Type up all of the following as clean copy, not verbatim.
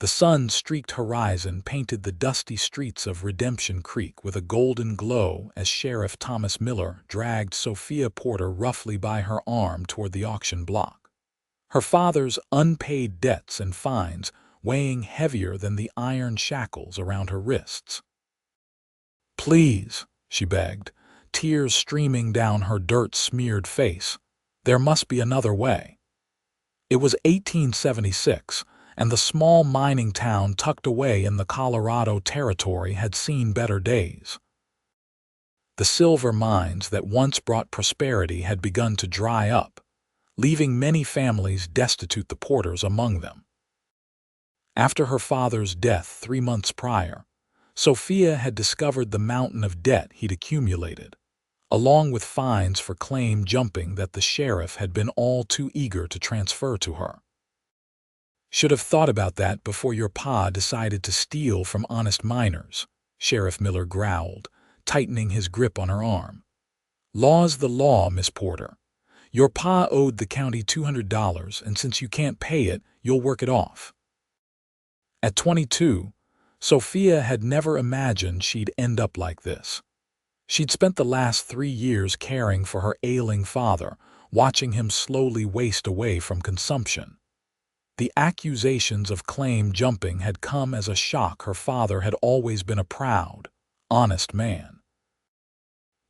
The sun-streaked horizon painted the dusty streets of Redemption Creek with a golden glow as Sheriff Thomas Miller dragged Sophia Porter roughly by her arm toward the auction block. Her father's unpaid debts and fines weighing heavier than the iron shackles around her wrists. "Please," she begged, tears streaming down her dirt-smeared face. "There must be another way." It was 1876, and the small mining town tucked away in the Colorado Territory had seen better days. The silver mines that once brought prosperity had begun to dry up, leaving many families destitute, the Porters among them. After her father's death 3 months prior, Sophia had discovered the mountain of debt he'd accumulated, along with fines for claim jumping that the sheriff had been all too eager to transfer to her. "Should have thought about that before your pa decided to steal from honest miners," Sheriff Miller growled, tightening his grip on her arm. "Law's the law, Miss Porter. Your pa owed the county $200, and since you can't pay it, you'll work it off." At 22, Sophia had never imagined she'd end up like this. She'd spent the last 3 years caring for her ailing father, watching him slowly waste away from consumption. The accusations of claim jumping had come as a shock. Her father had always been a proud, honest man.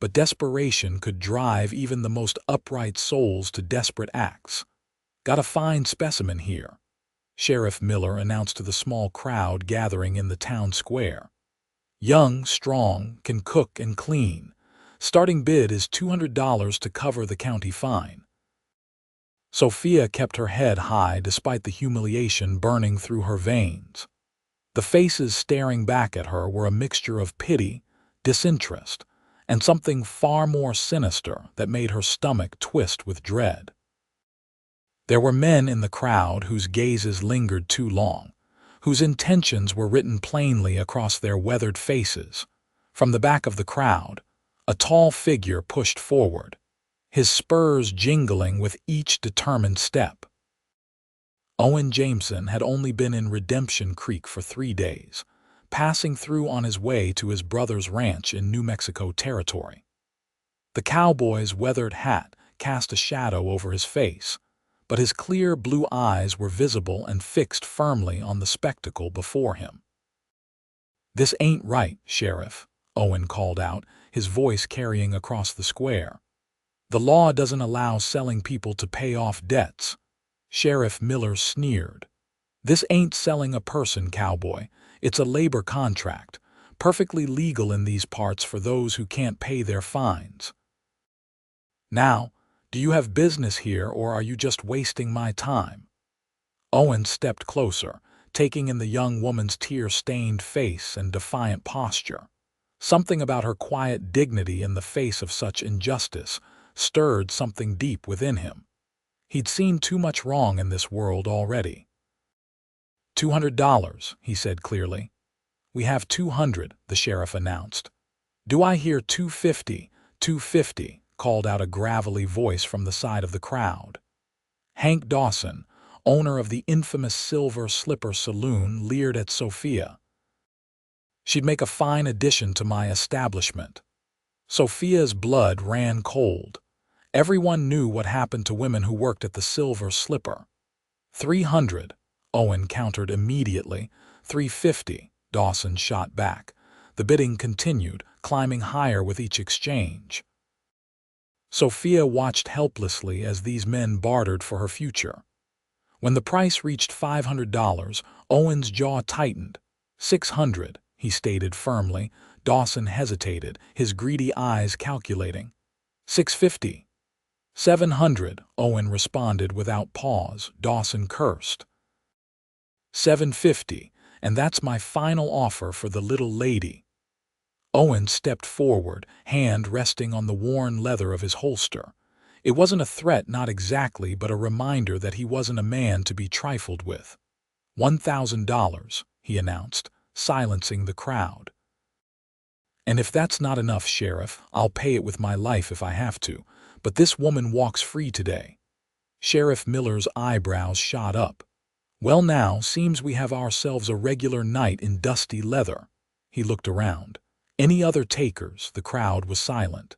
But desperation could drive even the most upright souls to desperate acts. "Got a fine specimen here," Sheriff Miller announced to the small crowd gathering in the town square. "Young, strong, can cook and clean. Starting bid is $200 to cover the county fine." Sophia kept her head high despite the humiliation burning through her veins. The faces staring back at her were a mixture of pity, disinterest, and something far more sinister that made her stomach twist with dread. There were men in the crowd whose gazes lingered too long, whose intentions were written plainly across their weathered faces. From the back of the crowd, a tall figure pushed forward, his spurs jingling with each determined step. Owen Jameson had only been in Redemption Creek for 3 days, passing through on his way to his brother's ranch in New Mexico Territory. The cowboy's weathered hat cast a shadow over his face, but his clear blue eyes were visible and fixed firmly on the spectacle before him. "This ain't right, Sheriff," Owen called out, his voice carrying across the square. "The law doesn't allow selling people to pay off debts." Sheriff Miller sneered. "This ain't selling a person, cowboy. It's a labor contract, perfectly legal in these parts for those who can't pay their fines. Now, do you have business here, or are you just wasting my time?" Owen stepped closer, taking in the young woman's tear-stained face and defiant posture. Something about her quiet dignity in the face of such injustice stirred something deep within him. He'd seen too much wrong in this world already. $200, he said clearly. "We have 200, the sheriff announced. "Do I hear 250? 250, called out a gravelly voice from the side of the crowd. Hank Dawson, owner of the infamous Silver Slipper Saloon, leered at Sophia. "She'd make a fine addition to my establishment." Sophia's blood ran cold. Everyone knew what happened to women who worked at the Silver Slipper. 300, Owen countered immediately. 350, Dawson shot back. The bidding continued, climbing higher with each exchange. Sophia watched helplessly as these men bartered for her future. When the price reached $500, Owen's jaw tightened. 600, he stated firmly. Dawson hesitated, his greedy eyes calculating. 650. 700, Owen responded without pause. Dawson cursed. 750, and that's my final offer for the little lady. Owen stepped forward, hand resting on the worn leather of his holster. It wasn't a threat, not exactly, but a reminder that he wasn't a man to be trifled with. $1,000, he announced, silencing the crowd. "And if that's not enough, Sheriff, I'll pay it with my life if I have to, but this woman walks free today." Sheriff Miller's eyebrows shot up. Well now, seems we have ourselves a regular knight in dusty leather. He looked around. Any other takers? The crowd was silent.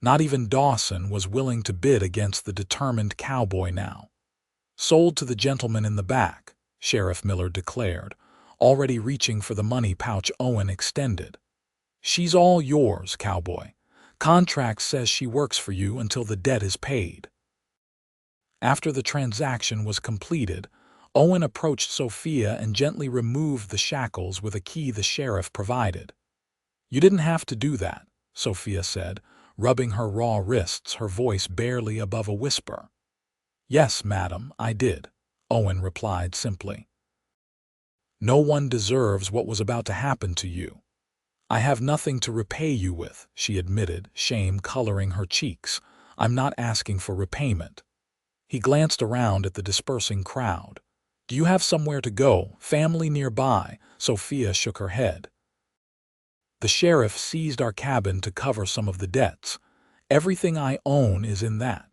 Not even Dawson was willing to bid against the determined cowboy now. Sold to the gentleman in the back, Sheriff Miller declared, already reaching for the money pouch Owen extended. She's all yours, cowboy. Contract says she works for you until the debt is paid. After the transaction was completed, Owen approached Sophia and gently removed the shackles with a key the sheriff provided. You didn't have to do that, Sophia said, rubbing her raw wrists, her voice barely above a whisper. Yes, madam, I did, Owen replied simply. No one deserves what was about to happen to you. I have nothing to repay you with, she admitted, shame coloring her cheeks. I'm not asking for repayment. He glanced around at the dispersing crowd. Do you have somewhere to go? Family nearby? Sophia shook her head. The sheriff seized our cabin to cover some of the debts. Everything I own is in that.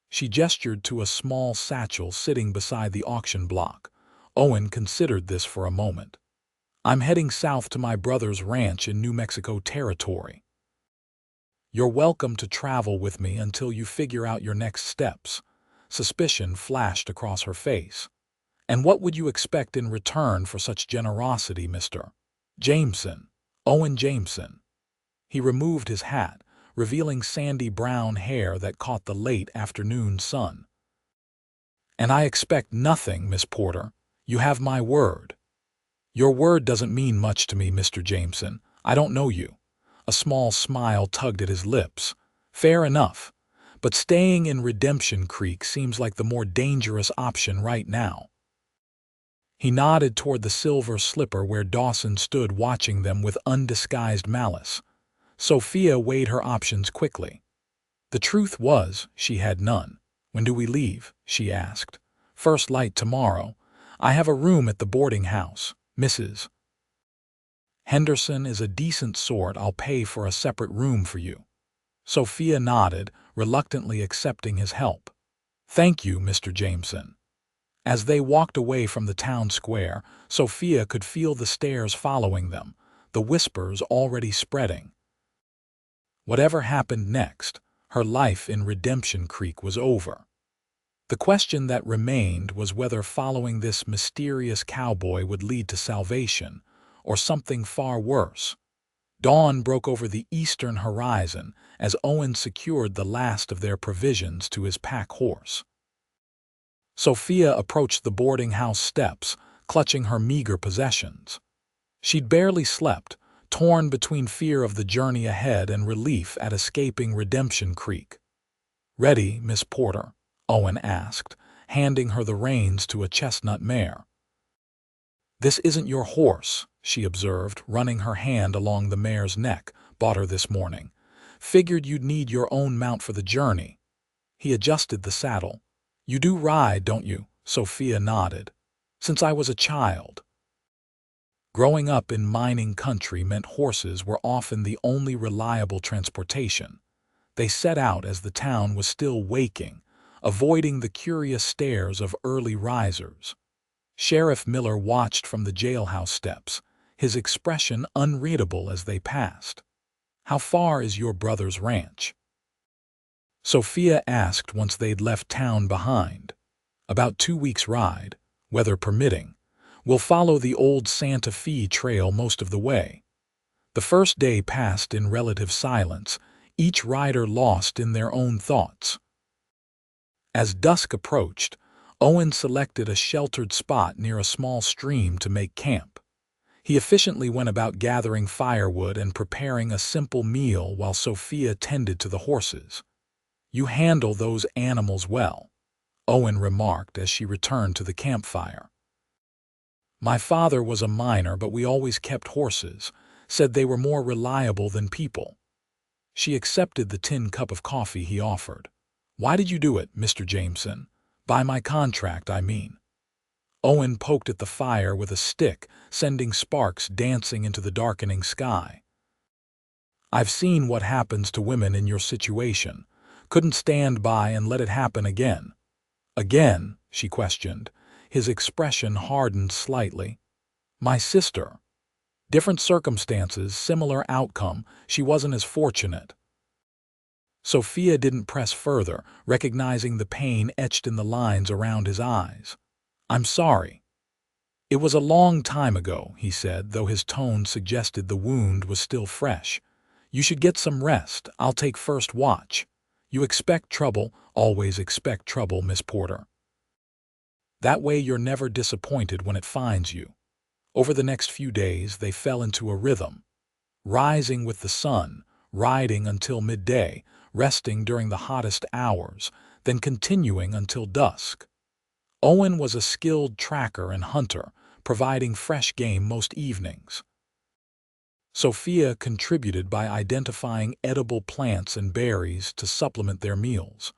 She gestured to a small satchel sitting beside the auction block. Owen considered this for a moment. I'm heading south to my brother's ranch in New Mexico Territory. You're welcome to travel with me until you figure out your next steps. Suspicion flashed across her face. And what would you expect in return for such generosity, Mr. Jameson? Owen Jameson. He removed his hat, revealing sandy brown hair that caught the late afternoon sun. And I expect nothing, Miss Porter. You have my word. Your word doesn't mean much to me, Mr. Jameson. I don't know you. A small smile tugged at his lips. Fair enough. But staying in Redemption Creek seems like the more dangerous option right now. He nodded toward the silver slipper where Dawson stood watching them with undisguised malice. Sophia weighed her options quickly. The truth was, she had none. When do we leave? She asked. First light tomorrow. I have a room at the boarding house. Mrs. Henderson is a decent sort. I'll pay for a separate room for you. Sophia nodded, reluctantly accepting his help. Thank you, Mr. Jameson. As they walked away from the town square, Sophia could feel the stares following them, the whispers already spreading. Whatever happened next, her life in Redemption Creek was over. The question that remained was whether following this mysterious cowboy would lead to salvation, or something far worse. Dawn broke over the eastern horizon as Owen secured the last of their provisions to his pack horse. Sophia approached the boarding house steps, clutching her meager possessions. She'd barely slept, torn between fear of the journey ahead and relief at escaping Redemption Creek. Ready, Miss Porter? Owen asked, handing her the reins to a chestnut mare. This isn't your horse, she observed, running her hand along the mare's neck. Bought her this morning. Figured you'd need your own mount for the journey. He adjusted the saddle. You do ride, don't you? Sophia nodded. Since I was a child. Growing up in mining country meant horses were often the only reliable transportation. They set out as the town was still waking, avoiding the curious stares of early risers. Sheriff Miller watched from the jailhouse steps, his expression unreadable as they passed. How far is your brother's ranch? Sophia asked once they'd left town behind. About 2 weeks' ride, weather permitting. We'll follow the old Santa Fe trail most of the way. The first day passed in relative silence, each rider lost in their own thoughts. As dusk approached, Owen selected a sheltered spot near a small stream to make camp. He efficiently went about gathering firewood and preparing a simple meal while Sophia tended to the horses. You handle those animals well, Owen remarked as she returned to the campfire. My father was a miner, but we always kept horses, said they were more reliable than people. She accepted the tin cup of coffee he offered. Why did you do it, Mr. Jameson? By my contract, I mean. Owen poked at the fire with a stick, sending sparks dancing into the darkening sky. I've seen what happens to women in your situation. Couldn't stand by and let it happen again. Again? She questioned. His expression hardened slightly. "My sister. Different circumstances, similar outcome. She wasn't as fortunate." Sophia didn't press further, recognizing the pain etched in the lines around his eyes. "I'm sorry." "It was a long time ago," he said, though his tone suggested the wound was still fresh. "You should get some rest. I'll take first watch. You expect trouble, always expect trouble, Miss Porter. That way you're never disappointed when it finds you." Over the next few days they fell into a rhythm, rising with the sun, riding until midday, resting during the hottest hours, then continuing until dusk. Owen was a skilled tracker and hunter, providing fresh game most evenings. Sophia contributed by identifying edible plants and berries to supplement their meals.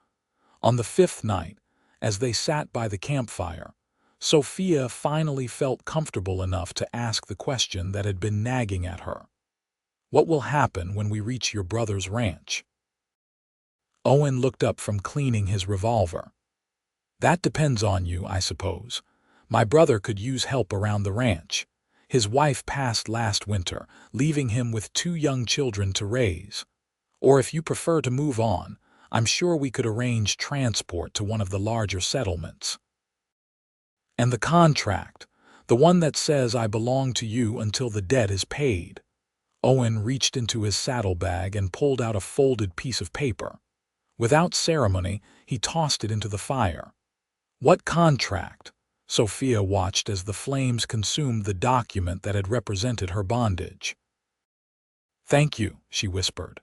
On the fifth night, as they sat by the campfire, Sophia finally felt comfortable enough to ask the question that had been nagging at her. "What will happen when we reach your brother's ranch?" Owen looked up from cleaning his revolver. "That depends on you, I suppose. My brother could use help around the ranch. His wife passed last winter, leaving him with 2 young children to raise. Or if you prefer to move on, I'm sure we could arrange transport to one of the larger settlements." "And the contract, the one that says I belong to you until the debt is paid." Owen reached into his saddlebag and pulled out a folded piece of paper. Without ceremony, he tossed it into the fire. "What contract?" Sophia watched as the flames consumed the document that had represented her bondage. "Thank you," she whispered.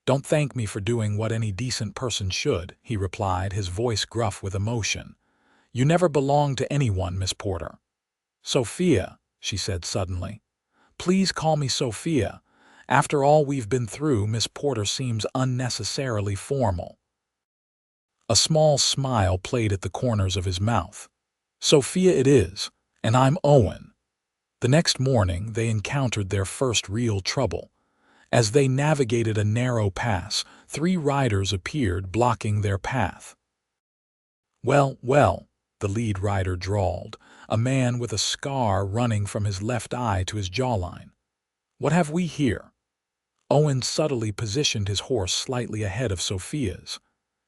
"Don't thank me for doing what any decent person should," he replied, his voice gruff with emotion. "You never belonged to anyone, Miss Porter." "Sophia," she said suddenly. "Please call me Sophia. After all we've been through, Miss Porter seems unnecessarily formal." A small smile played at the corners of his mouth. "Sophia it is, and I'm Owen." The next morning they encountered their first real trouble. As they navigated a narrow pass, 3 riders appeared, blocking their path. "Well, well," the lead rider drawled, a man with a scar running from his left eye to his jawline. "What have we here?" Owen subtly positioned his horse slightly ahead of Sophia's.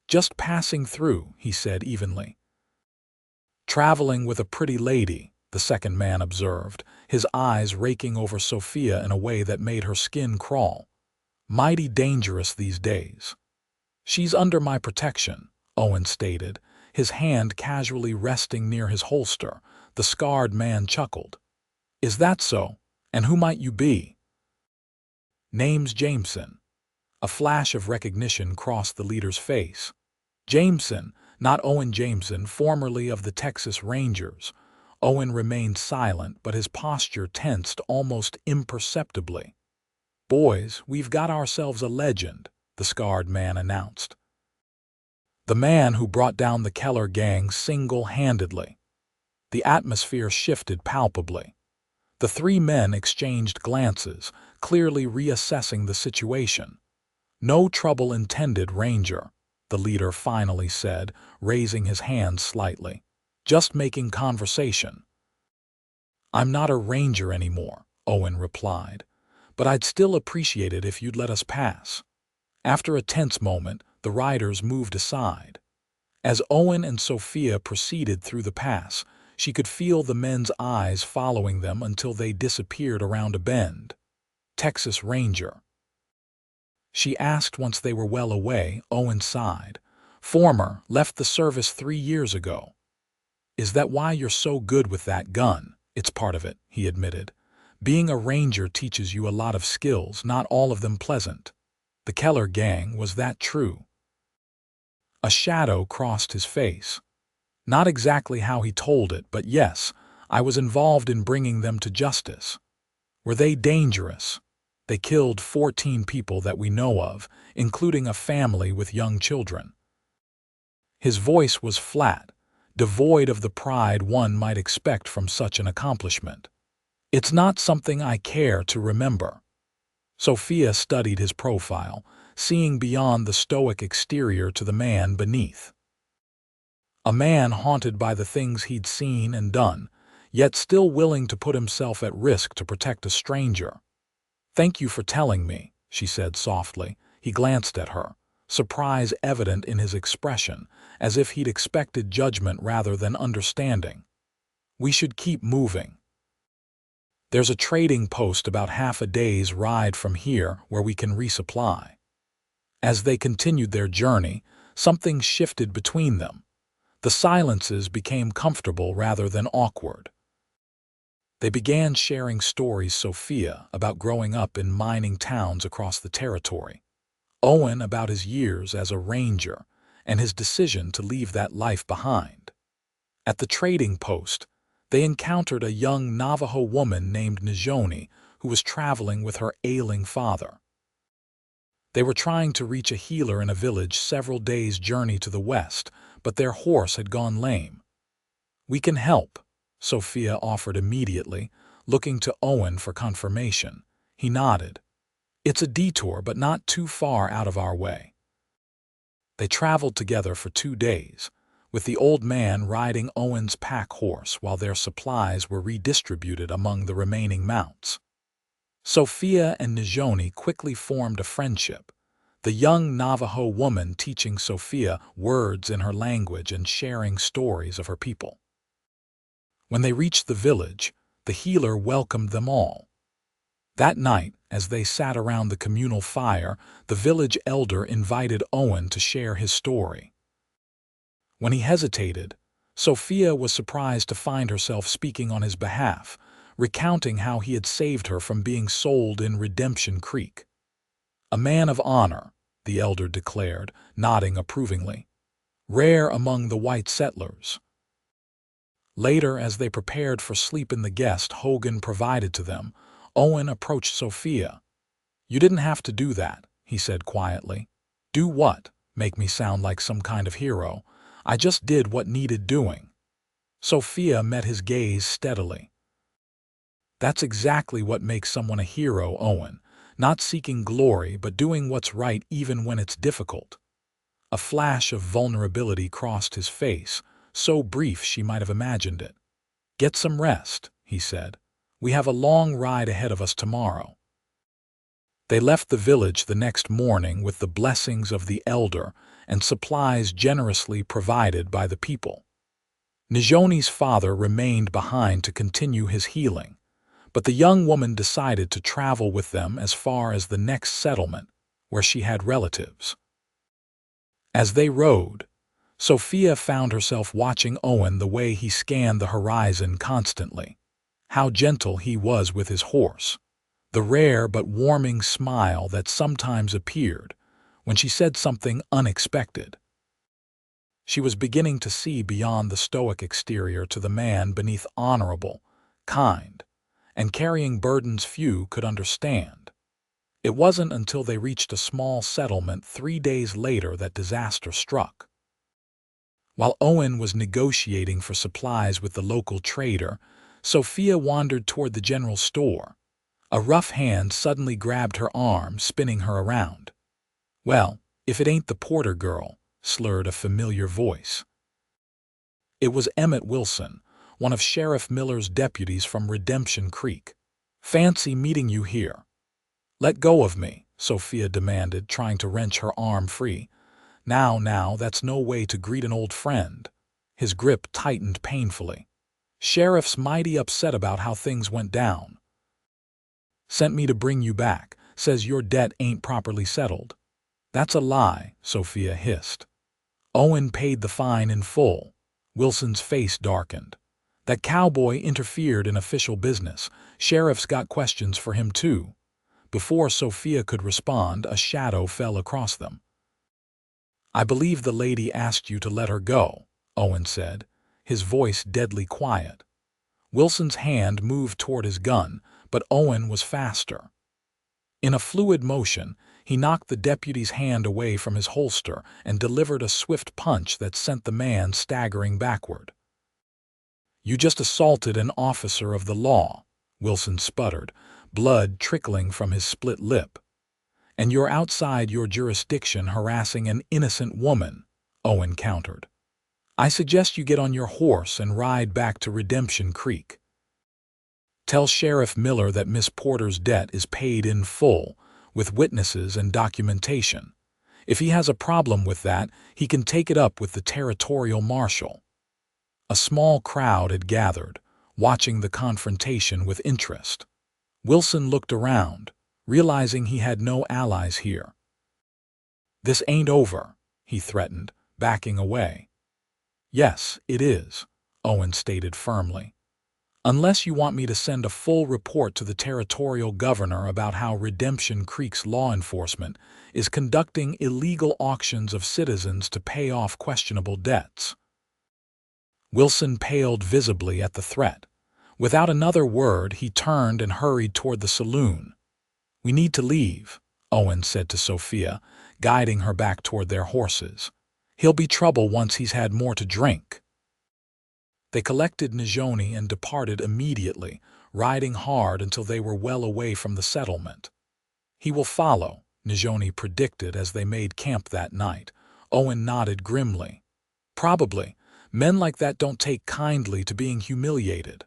"Just passing through," he said evenly. "Traveling with a pretty lady," the second man observed, his eyes raking over Sophia in a way that made her skin crawl. "Mighty dangerous these days." "She's under my protection," Owen stated, his hand casually resting near his holster. The scarred man chuckled. "Is that so? And who might you be?" "Name's Jameson." A flash of recognition crossed the leader's face. Jameson, not Owen Jameson, formerly of the Texas Rangers. Owen remained silent, but his posture tensed almost imperceptibly. "Boys, we've got ourselves a legend," the scarred man announced. "The man who brought down the Keller gang single-handedly." The atmosphere shifted palpably. The 3 men exchanged glances, clearly reassessing the situation. "No trouble intended, Ranger," the leader finally said, raising his hand slightly. "Just making conversation." "I'm not a ranger anymore," Owen replied, "but I'd still appreciate it if you'd let us pass." After a tense moment, the riders moved aside. As Owen and Sophia proceeded through the pass, she could feel the men's eyes following them until they disappeared around a bend. "Texas Ranger?" she asked once they were well away. Owen sighed. "Former, left the service 3 years ago." "Is that why you're so good with that gun?" "It's part of it," he admitted. "Being a ranger teaches you a lot of skills, not all of them pleasant." "The Keller gang, was that true?" A shadow crossed his face. "Not exactly how he told it, but yes, I was involved in bringing them to justice." "Were they dangerous?" "They killed 14 people that we know of, including a family with young children." His voice was flat, devoid of the pride one might expect from such an accomplishment. "It's not something I care to remember." Sophia studied his profile, seeing beyond the stoic exterior to the man beneath. A man haunted by the things he'd seen and done, yet still willing to put himself at risk to protect a stranger. "Thank you for telling me," she said softly. He glanced at her, surprise evident in his expression, as if he'd expected judgment rather than understanding. "We should keep moving. There's a trading post about half a day's ride from here where we can resupply." As they continued their journey, something shifted between them. The silences became comfortable rather than awkward. They began sharing stories, Sophia about growing up in mining towns across the territory, Owen about his years as a ranger and his decision to leave that life behind. At the trading post, they encountered a young Navajo woman named Najoni who was traveling with her ailing father. They were trying to reach a healer in a village several days' journey to the west, but their horse had gone lame. "We can help," Sophia offered immediately, looking to Owen for confirmation. He nodded. "It's a detour, but not too far out of our way." They traveled together for 2 days, with the old man riding Owen's pack horse while their supplies were redistributed among the remaining mounts. Sophia and Najoni quickly formed a friendship, the young Navajo woman teaching Sophia words in her language and sharing stories of her people. When they reached the village, the healer welcomed them all. That night, as they sat around the communal fire, the village elder invited Owen to share his story. When he hesitated, Sophia was surprised to find herself speaking on his behalf, recounting how he had saved her from being sold in Redemption Creek. "A man of honor," the elder declared, nodding approvingly. "Rare among the white settlers." Later, as they prepared for sleep in the guest Hogan provided to them, Owen approached Sophia. "You didn't have to do that," he said quietly. "Do what? Make me sound like some kind of hero. I just did what needed doing." Sophia met his gaze steadily. "That's exactly what makes someone a hero, Owen. Not seeking glory, but doing what's right even when it's difficult." A flash of vulnerability crossed his face, so brief she might have imagined it. "Get some rest," he said. "We have a long ride ahead of us tomorrow." They left the village the next morning with the blessings of the elder and supplies generously provided by the people. Najoni's father remained behind to continue his healing, but the young woman decided to travel with them as far as the next settlement, where she had relatives. As they rode, Sophia found herself watching Owen the way he scanned the horizon constantly. How gentle he was with his horse, the rare but warming smile that sometimes appeared when she said something unexpected. She was beginning to see beyond the stoic exterior to the man beneath, honorable, kind, and carrying burdens few could understand. It wasn't until they reached a small settlement 3 days later that disaster struck. While Owen was negotiating for supplies with the local trader, Sophia wandered toward the general store. A rough hand suddenly grabbed her arm, spinning her around. "Well, if it ain't the Porter girl," slurred a familiar voice. It was Emmett Wilson, one of Sheriff Miller's deputies from Redemption Creek. "Fancy meeting you here." "Let go of me," Sophia demanded, trying to wrench her arm free. Now, that's no way to greet an old friend." His grip tightened painfully. "Sheriff's mighty upset about how things went down. Sent me to bring you back. Says your debt ain't properly settled." "That's a lie," Sophia hissed. "Owen paid the fine in full." Wilson's face darkened. "That cowboy interfered in official business. Sheriff's got questions for him too." Before Sophia could respond, a shadow fell across them. "I believe the lady asked you to let her go," Owen said, his voice deadly quiet. Wilson's hand moved toward his gun, but Owen was faster. In a fluid motion, he knocked the deputy's hand away from his holster and delivered a swift punch that sent the man staggering backward. "You just assaulted an officer of the law," Wilson sputtered, blood trickling from his split lip. "And you're outside your jurisdiction harassing an innocent woman," Owen countered. I suggest you get on your horse and ride back to Redemption Creek. Tell Sheriff Miller that Miss Porter's debt is paid in full, with witnesses and documentation. If he has a problem with that, he can take it up with the territorial marshal. A small crowd had gathered, watching the confrontation with interest. Wilson looked around, realizing he had no allies here. "This ain't over," he threatened, backing away. "Yes, it is," Owen stated firmly. "Unless you want me to send a full report to the territorial governor about how Redemption Creek's law enforcement is conducting illegal auctions of citizens to pay off questionable debts." Wilson paled visibly at the threat. Without another word, he turned and hurried toward the saloon. "We need to leave," Owen said to Sophia, guiding her back toward their horses. "He'll be trouble once he's had more to drink." They collected Najoni and departed immediately, riding hard until they were well away from the settlement. "He will follow," Najoni predicted as they made camp that night. Owen nodded grimly. "Probably. Men like that don't take kindly to being humiliated."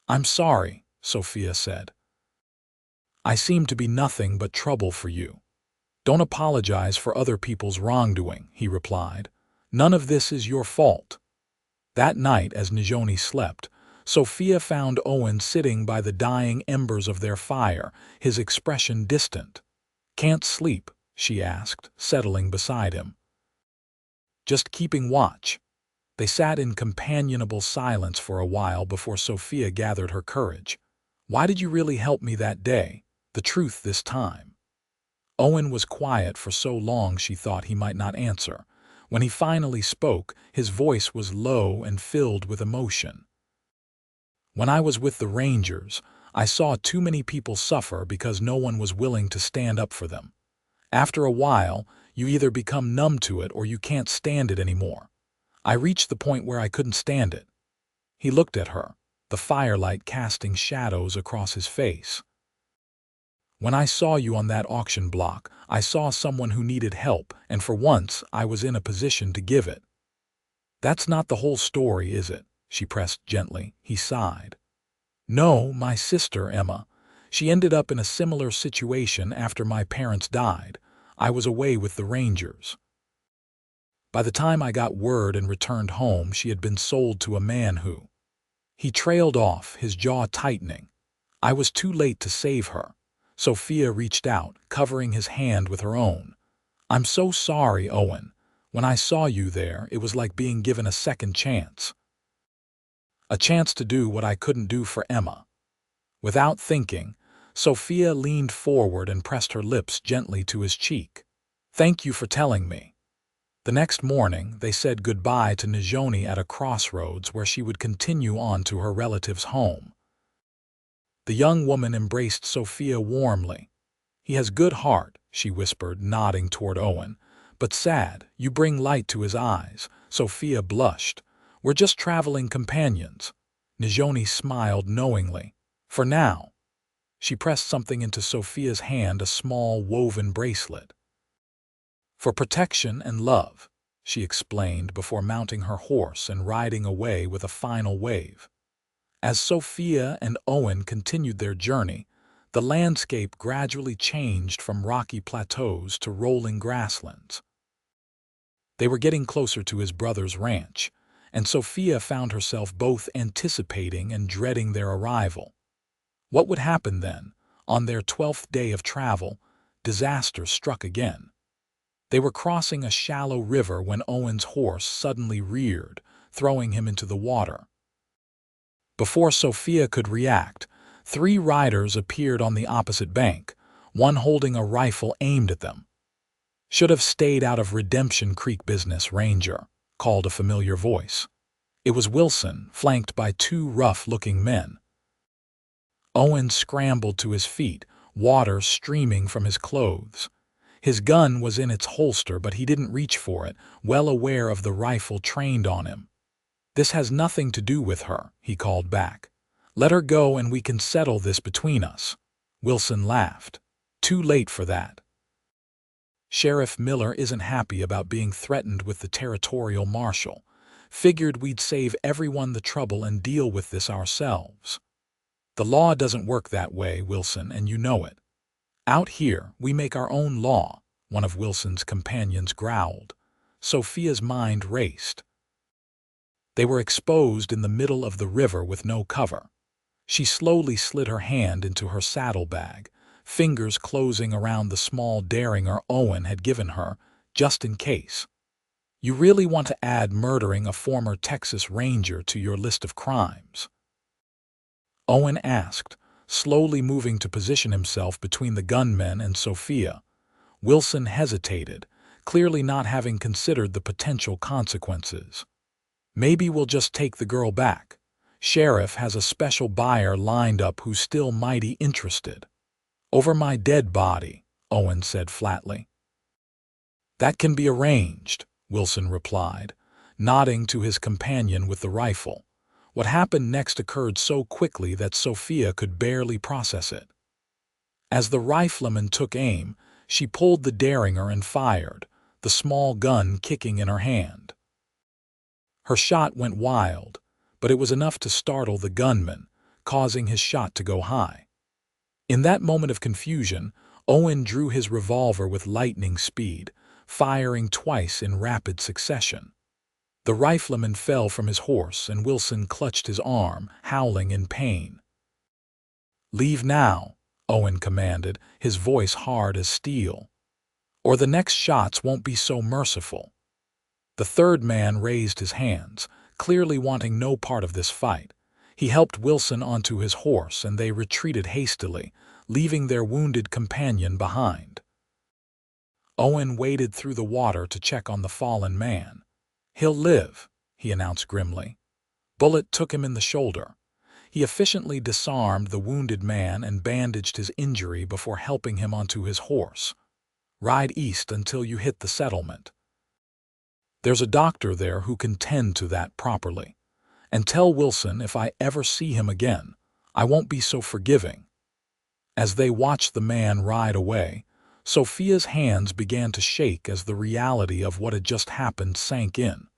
"I'm sorry," Sophia said. "I seem to be nothing but trouble for you." "Don't apologize for other people's wrongdoing," he replied. "None of this is your fault." That night, as Najoni slept, Sophia found Owen sitting by the dying embers of their fire, his expression distant. "Can't sleep?" she asked, settling beside him. "Just keeping watch." They sat in companionable silence for a while before Sophia gathered her courage. "Why did you really help me that day? The truth this time." Owen was quiet for so long she thought he might not answer. When he finally spoke, his voice was low and filled with emotion. "When I was with the Rangers, I saw too many people suffer because no one was willing to stand up for them. After a while, you either become numb to it or you can't stand it anymore. I reached the point where I couldn't stand it." He looked at her, the firelight casting shadows across his face. "When I saw you on that auction block, I saw someone who needed help, and for once I was in a position to give it." "That's not the whole story, is it?" she pressed gently. He sighed. "No, my sister, Emma. She ended up in a similar situation after my parents died. I was away with the Rangers. By the time I got word and returned home, she had been sold to a man who—" He trailed off, his jaw tightening. "I was too late to save her." Sophia reached out, covering his hand with her own. "I'm so sorry, Owen. When I saw you there, it was like being given a second chance. A chance to do what I couldn't do for Emma." Without thinking, Sophia leaned forward and pressed her lips gently to his cheek. "Thank you for telling me." The next morning, they said goodbye to Najoni at a crossroads where she would continue on to her relative's home. The young woman embraced Sophia warmly. "He has good heart," she whispered, nodding toward Owen. "But sad, you bring light to his eyes." Sophia blushed. "We're just traveling companions." Najoni smiled knowingly. "For now." She pressed something into Sophia's hand, a small woven bracelet. "For protection and love," she explained before mounting her horse and riding away with a final wave. As Sophia and Owen continued their journey, the landscape gradually changed from rocky plateaus to rolling grasslands. They were getting closer to his brother's ranch, and Sophia found herself both anticipating and dreading their arrival. What would happen then? On their 12th day of travel, disaster struck again. They were crossing a shallow river when Owen's horse suddenly reared, throwing him into the water. Before Sophia could react, 3 riders appeared on the opposite bank, one holding a rifle aimed at them. "Should have stayed out of Redemption Creek business, Ranger," called a familiar voice. It was Wilson, flanked by 2 rough-looking men. Owen scrambled to his feet, water streaming from his clothes. His gun was in its holster, but he didn't reach for it, well aware of the rifle trained on him. "This has nothing to do with her," he called back. "Let her go and we can settle this between us." Wilson laughed. "Too late for that. Sheriff Miller isn't happy about being threatened with the territorial marshal. Figured we'd save everyone the trouble and deal with this ourselves. The law doesn't work that way, Wilson, and you know it. Out here, we make our own law, one of Wilson's companions growled. Sophia's mind raced. They were exposed in the middle of the river with no cover. She slowly slid her hand into her saddlebag, fingers closing around the small derringer Owen had given her, just in case. You really want to add murdering a former Texas Ranger to your list of crimes? Owen asked, slowly moving to position himself between the gunmen and Sophia. Wilson hesitated, clearly not having considered the potential consequences. Maybe we'll just take the girl back. Sheriff has a special buyer lined up who's still mighty interested. Over my dead body, Owen said flatly. That can be arranged, Wilson replied, nodding to his companion with the rifle. What happened next occurred so quickly that Sophia could barely process it. As the rifleman took aim, she pulled the derringer and fired, the small gun kicking in her hand. Her shot went wild, but it was enough to startle the gunman, causing his shot to go high. In that moment of confusion, Owen drew his revolver with lightning speed, firing twice in rapid succession. The rifleman fell from his horse and Wilson clutched his arm, howling in pain. "Leave now," Owen commanded, his voice hard as steel. "Or the next shots won't be so merciful." The third man raised his hands, clearly wanting no part of this fight. He helped Wilson onto his horse and they retreated hastily, leaving their wounded companion behind. Owen waded through the water to check on the fallen man. "He'll live," he announced grimly. Bullet took him in the shoulder. He efficiently disarmed the wounded man and bandaged his injury before helping him onto his horse. "Ride east until you hit the settlement. There's a doctor there who can tend to that properly. And tell Wilson if I ever see him again, I won't be so forgiving." As they watched the man ride away, Sophia's hands began to shake as the reality of what had just happened sank in.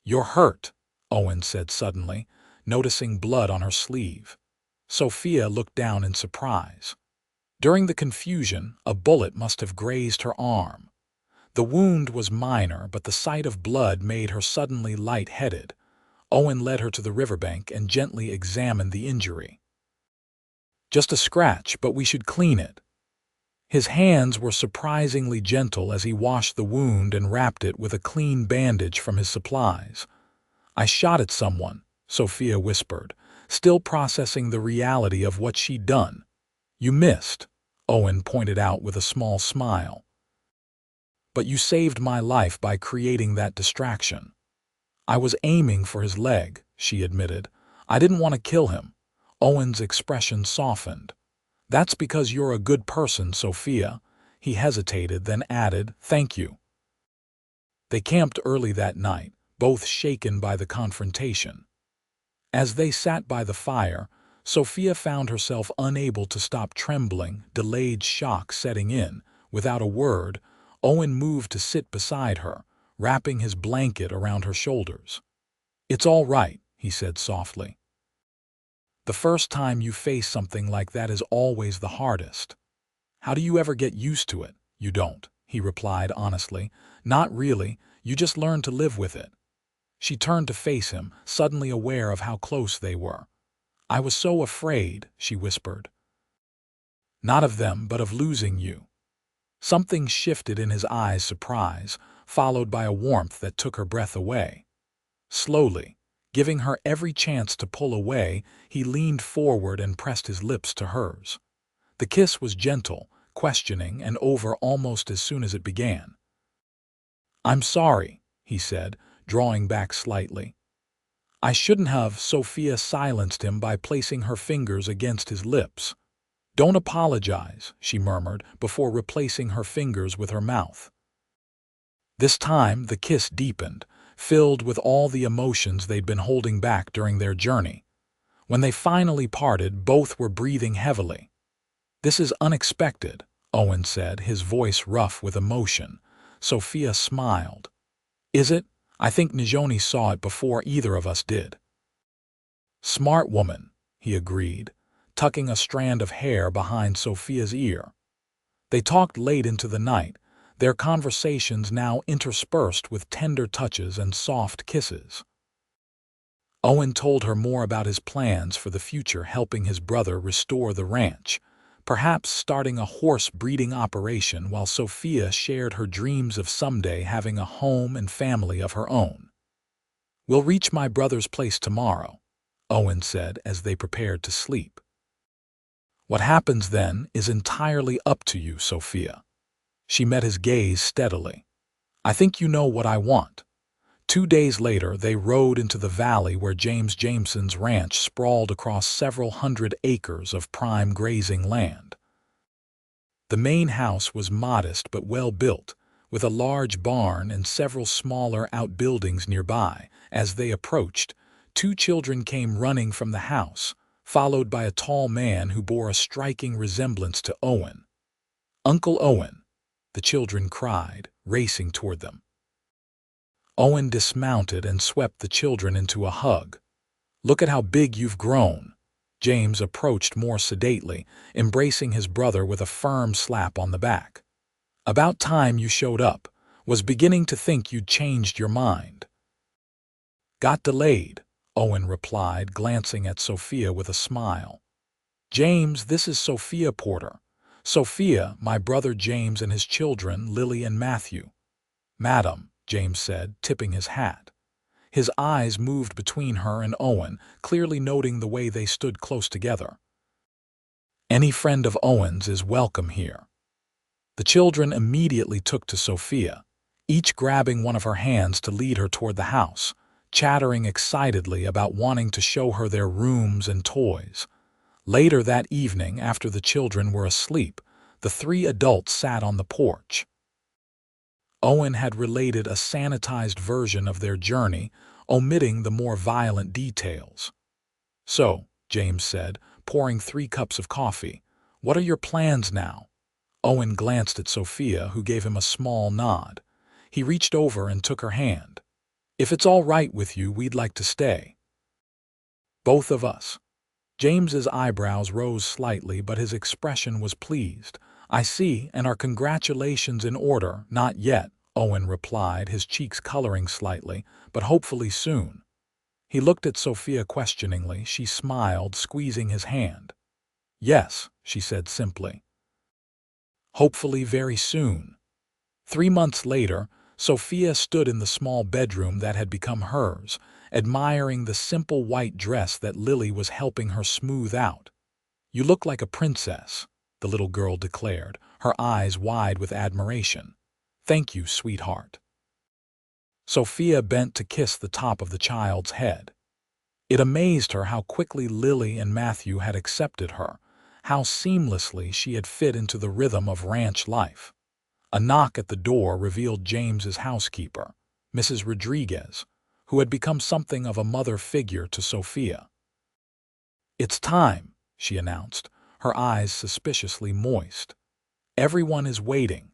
"You're hurt," Owen said suddenly, noticing blood on her sleeve. Sophia looked down in surprise. During the confusion, a bullet must have grazed her arm. The wound was minor, but the sight of blood made her suddenly light-headed. Owen led her to the riverbank and gently examined the injury. "Just a scratch, but we should clean it." His hands were surprisingly gentle as he washed the wound and wrapped it with a clean bandage from his supplies. "I shot at someone," Sophia whispered, still processing the reality of what she'd done. "You missed," Owen pointed out with a small smile. "But you saved my life by creating that distraction." "I was aiming for his leg," she admitted. "I didn't want to kill him." Owen's expression softened. "That's because you're a good person, Sophia." He hesitated, then added, "Thank you." They camped early that night, both shaken by the confrontation. As they sat by the fire, Sophia found herself unable to stop trembling, delayed shock setting in. Without a word, Owen moved to sit beside her, wrapping his blanket around her shoulders. "It's all right," he said softly. "The first time you face something like that is always the hardest. How do you ever get used to it?" "You don't," he replied honestly. "Not really, you just learn to live with it." She turned to face him, suddenly aware of how close they were. "I was so afraid," she whispered. "Not of them, but of losing you." Something shifted in his eyes, surprise, followed by a warmth that took her breath away. Slowly, giving her every chance to pull away, he leaned forward and pressed his lips to hers. The kiss was gentle, questioning, and over almost as soon as it began. "I'm sorry," he said, drawing back slightly. "I shouldn't have." Sophia silenced him by placing her fingers against his lips. "Don't apologize," she murmured, before replacing her fingers with her mouth. This time the kiss deepened, filled with all the emotions they'd been holding back during their journey. When they finally parted, both were breathing heavily. "This is unexpected," Owen said, his voice rough with emotion. Sophia smiled. "Is it? I think Najoni saw it before either of us did." "Smart woman," he agreed, tucking a strand of hair behind Sophia's ear. They talked late into the night, their conversations now interspersed with tender touches and soft kisses. Owen told her more about his plans for the future, helping his brother restore the ranch, perhaps starting a horse breeding operation, while Sophia shared her dreams of someday having a home and family of her own. "We'll reach my brother's place tomorrow," Owen said as they prepared to sleep. "What happens then is entirely up to you, Sophia." She met his gaze steadily. "I think you know what I want." 2 days later, they rode into the valley where James Jameson's ranch sprawled across several hundred acres of prime grazing land. The main house was modest but well built, with a large barn and several smaller outbuildings nearby. As they approached, 2 children came running from the house, followed by a tall man who bore a striking resemblance to Owen. "Uncle Owen," the children cried, racing toward them. Owen dismounted and swept the children into a hug. "Look at how big you've grown." James approached more sedately, embracing his brother with a firm slap on the back. "About time you showed up. Was beginning to think you'd changed your mind." "Got delayed," Owen replied, glancing at Sophia with a smile. "James, this is Sophia Porter. Sophia, my brother James and his children, Lily and Matthew." "Madam," James said, tipping his hat. His eyes moved between her and Owen, clearly noting the way they stood close together. "Any friend of Owen's is welcome here." The children immediately took to Sophia, each grabbing one of her hands to lead her toward the house, chattering excitedly about wanting to show her their rooms and toys. Later that evening, after the children were asleep, the 3 adults sat on the porch. Owen had related a sanitized version of their journey, omitting the more violent details. "So," James said, pouring 3 cups of coffee, "what are your plans now?" Owen glanced at Sophia, who gave him a small nod. He reached over and took her hand. "If it's all right with you, we'd like to stay." "Both of us." James's eyebrows rose slightly, but his expression was pleased. "I see, and our congratulations in order." "Not yet," Owen replied, his cheeks coloring slightly, "but hopefully soon." He looked at Sophia questioningly. She smiled, squeezing his hand. "Yes," she said simply. "Hopefully very soon." 3 months later, Sophia stood in the small bedroom that had become hers, admiring the simple white dress that Lily was helping her smooth out. "You look like a princess," the little girl declared, her eyes wide with admiration. "Thank you, sweetheart." Sophia bent to kiss the top of the child's head. It amazed her how quickly Lily and Matthew had accepted her, how seamlessly she had fit into the rhythm of ranch life. A knock at the door revealed James's housekeeper, Mrs. Rodriguez, who had become something of a mother figure to Sophia. "It's time," she announced, her eyes suspiciously moist. "Everyone is waiting."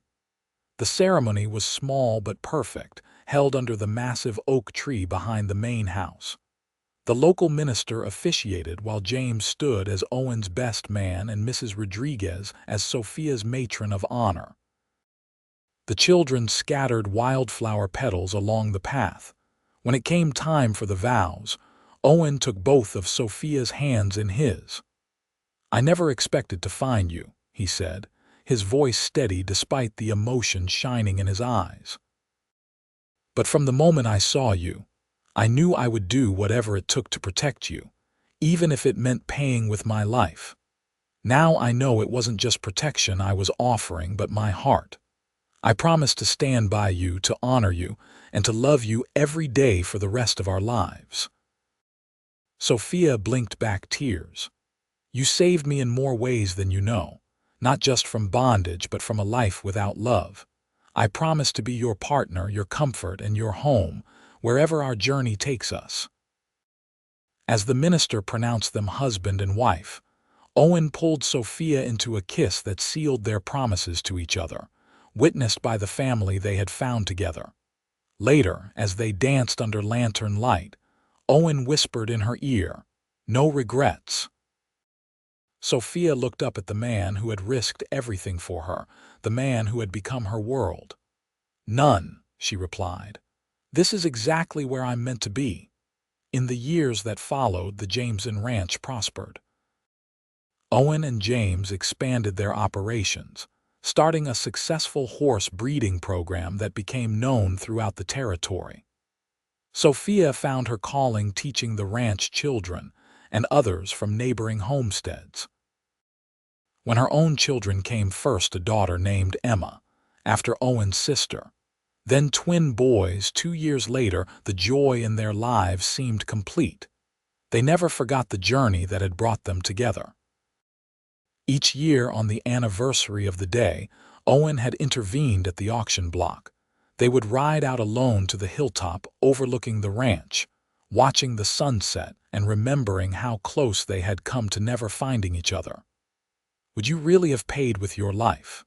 The ceremony was small but perfect, held under the massive oak tree behind the main house. The local minister officiated while James stood as Owen's best man and Mrs. Rodriguez as Sophia's matron of honor. The children scattered wildflower petals along the path. When it came time for the vows, Owen took both of Sophia's hands in his. "I never expected to find you," he said, his voice steady despite the emotion shining in his eyes. "But from the moment I saw you, I knew I would do whatever it took to protect you, even if it meant paying with my life. Now I know it wasn't just protection I was offering, but my heart. I promise to stand by you, to honor you, and to love you every day for the rest of our lives." Sophia blinked back tears. "You saved me in more ways than you know, not just from bondage, but from a life without love. I promise to be your partner, your comfort, and your home, wherever our journey takes us." As the minister pronounced them husband and wife, Owen pulled Sophia into a kiss that sealed their promises to each other, witnessed by the family they had found together. Later, as they danced under lantern light, Owen whispered in her ear, "No regrets." Sophia looked up at the man who had risked everything for her, the man who had become her world. "None," she replied. "This is exactly where I'm meant to be." In the years that followed, the Jameson Ranch prospered. Owen and James expanded their operations, starting a successful horse breeding program that became known throughout the territory. Sophia found her calling teaching the ranch children and others from neighboring homesteads. When her own children came, first a daughter named Emma, after Owen's sister, then twin boys 2 years later, the joy in their lives seemed complete. They never forgot the journey that had brought them together. Each year on the anniversary of the day, Owen had intervened at the auction block. They would ride out alone to the hilltop overlooking the ranch, watching the sunset and remembering how close they had come to never finding each other. "Would you really have paid with your life?"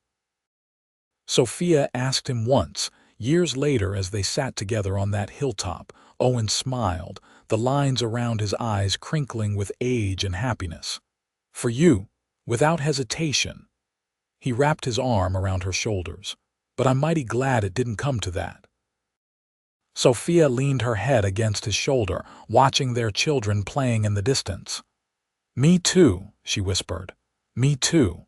Sophia asked him once. Years later, as they sat together on that hilltop, Owen smiled, the lines around his eyes crinkling with age and happiness. "For you, without hesitation." He wrapped his arm around her shoulders. "But I'm mighty glad it didn't come to that." Sophia leaned her head against his shoulder, watching their children playing in the distance. "Me too," she whispered. "Me too."